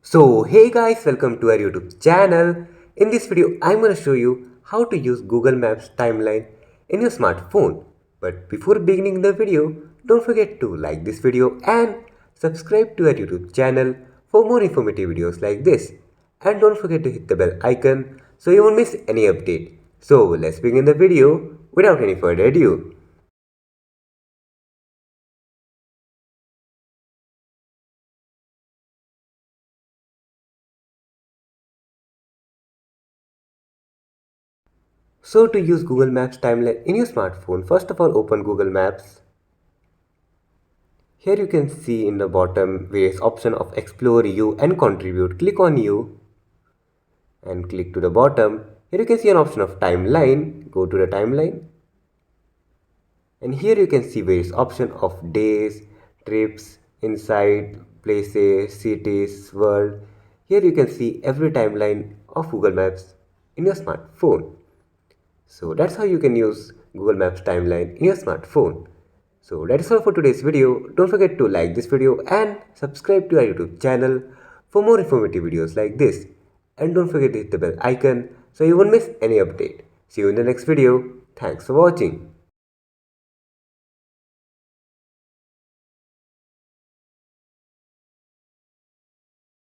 So hey guys, welcome to our YouTube channel. In this video, I'm going to show you how to use Google Maps timeline in your smartphone. But before beginning the video, don't forget to like this video and subscribe to our YouTube channel for more informative videos like this. And don't forget to hit the bell icon so you won't miss any update. So let's begin the video without any further ado. So to use Google Maps timeline in your smartphone, first of all open Google Maps. Here you can see in the bottom various option of explore you and contribute. Click on you and click to the bottom. Here you can see an option of timeline. Go to the timeline. And here you can see various option of days, trips, inside, places, cities, world. Here you can see every timeline of Google Maps in your smartphone. So that's how you can use Google Maps timeline in your smartphone. So that is all for today's video. Don't forget to like this video and subscribe to our YouTube channel for more informative videos like this. And don't forget to hit the bell icon so you won't miss any update. See you in the next video. Thanks for watching.